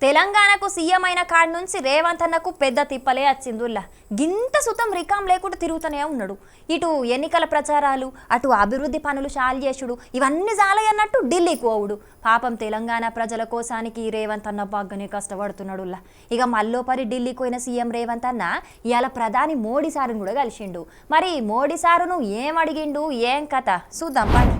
తెలంగాణకు సీఎం అయిన కాడి నుంచి రేవంత్ అన్నకు పెద్ద తిప్పలే వచ్చిందుల్లా. గింత సుతం రికాం లేకుండా తిరుగుతూనే ఉన్నాడు. ఇటు ఎన్నికల ప్రచారాలు, అటు అభివృద్ధి పనులు షాల్ చేసుడు, ఇవన్నీ జాలయన్నట్టు ఢిల్లీకి పోవుడు. పాపం తెలంగాణ ప్రజల కోసానికి రేవంత్ అన్న బాగానే కష్టపడుతున్నాడుల్లా. ఇక మల్లోపరి ఢిల్లీకి పోయిన సీఎం రేవంత్ అన్న ఇవాళ ప్రధాని మోడీ సారును కూడా కలిసిండు. మరి మోడీ సారును ఏం అడిగిండు, ఏం కథ చూద్దాం పండి.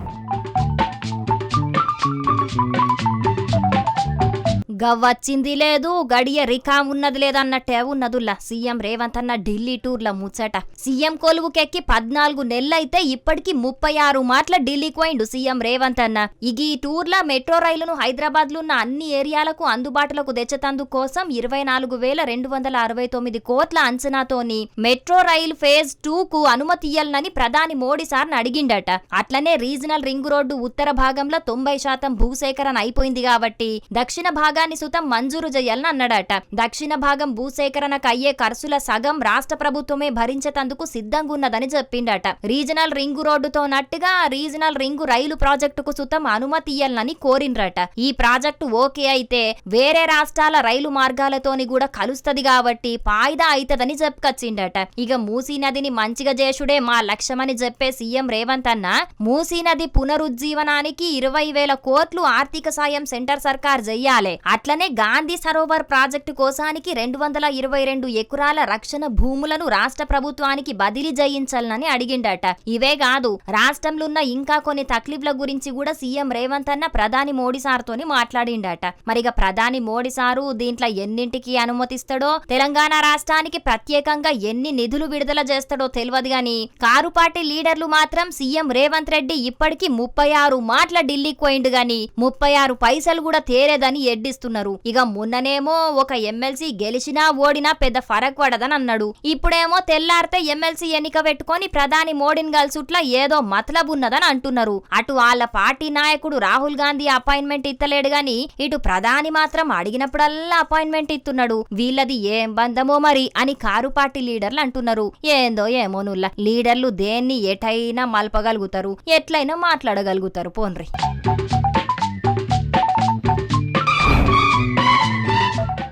గవ్వచ్చింది లేదు, గడియ రికాం ఉన్నది లేదన్నట్టే ఉన్నదుల్లా సీఎం రేవంత్ అన్న ఢిల్లీ టూర్ల ముచ్చట. సీఎం కొలువుకెక్కి 14 నెలలైతే ఇప్పటికి 36 మాటల ఢిల్లీకి పోయిండు సీఎం రేవంత్ అన్న. ఇక ఈ టూర్ల మెట్రో రైలును హైదరాబాద్ లో ఉన్న అన్ని ఏరియాలకు అందుబాటులోకి తెచ్చేతందుకు కోసం 24,269 కోట్ల అంచనాతోని మెట్రో రైలు ఫేజ్ 2 కు అనుమతి ఇయ్యాలని ప్రధాని మోడీ సార్ని అడిగిండట. అట్లనే రీజనల్ రింగ్ రోడ్డు ఉత్తర భాగంలో 90% భూసేకరణ అయిపోయింది కాబట్టి దక్షిణ భాగాన్ని సుతం మంజూరు చేయాలని అన్నాడట. దక్షిణ భాగం భూసేకరణకు అయ్యే ఖర్చుల సగం రాష్ట్ర ప్రభుత్వమే భరించేందుకు సిద్ధంగా ఉన్నదని చెప్పిండట. రీజనల్ రింగు రోడ్డుతో నట్టుగా రీజనల్ రింగు రైలు ప్రాజెక్టుకు సుతం అనుమతి ఇయ్యాలని కోరిండ్రట. ఈ ప్రాజెక్టు ఓకే అయితే వేరే రాష్ట్రాల రైలు మార్గాలతోని కూడా కలుస్తది కాబట్టి ఫాయిదా అయితదని చెప్పుకొచ్చిండట. ఇక మూసీ నదిని మంచిగా చేసుడే మా లక్ష్యమని చెప్పే సీఎం రేవంత్ అన్న మూసీ నది పునరుజ్జీవనానికి 20,000 కోట్లు ఆర్థిక సాయం సెంటర్ సర్కార్ చెయ్యాలి. అట్లనే గాంధీ సరోవర్ ప్రాజెక్టు కోసానికి 222 ఎకరాల రక్షణ భూములను రాష్ట్ర ప్రభుత్వానికి బదిలీ చేయించాలని అడిగిండట. ఇవే కాదు, రాష్ట్రంలో ఉన్న ఇంకా కొన్ని తక్లీఫ్ల గురించి కూడా సీఎం రేవంత్ అన్న ప్రధాని మోడీ సార్తోని మాట్లాడిండట. మరిగా ప్రధాని మోడీ సారు దీంట్లో ఎన్నింటికి అనుమతిస్తాడో, తెలంగాణ రాష్ట్రానికి ప్రత్యేకంగా ఎన్ని నిధులు విడుదల చేస్తాడో తెలియదు గాని కారు పార్టీ లీడర్లు మాత్రం సీఎం రేవంత్ రెడ్డి ఇప్పటికి 36 మాటల ఢిల్లీకి పోయిండు గాని 36 పైసలు కూడా తేరేదని ఎడ్డిస్తున్నారు. ఇక మొన్ననేమో ఒక ఎమ్మెల్సీ గెలిచినా ఓడినా పెద్ద ఫరక్ పడదని అన్నాడు. ఇప్పుడేమో తెల్లారితే ఎమ్మెల్సీ ఎన్నిక పెట్టుకొని ప్రధాని మోడీని కలిసుట్లా ఏదో మతలబ్ ఉన్నదని అంటున్నారు. అటు వాళ్ళ పార్టీ నాయకుడు రాహుల్ గాంధీ అపాయింట్మెంట్ ఇత్తలేడు గాని ఇటు ప్రధాని మాత్రం అడిగినప్పుడల్లా అపాయింట్మెంట్ ఇస్తున్నాడు. వీళ్ళది ఏం బంధమో మరి అని కారు పార్టీ లీడర్లు అంటున్నారు. ఏందో ఏమోనుల్లా, లీడర్లు దేన్ని ఎటైనా మలపగలుగుతారు, ఎట్లయినా మాట్లాడగలుగుతారు పోన్రి.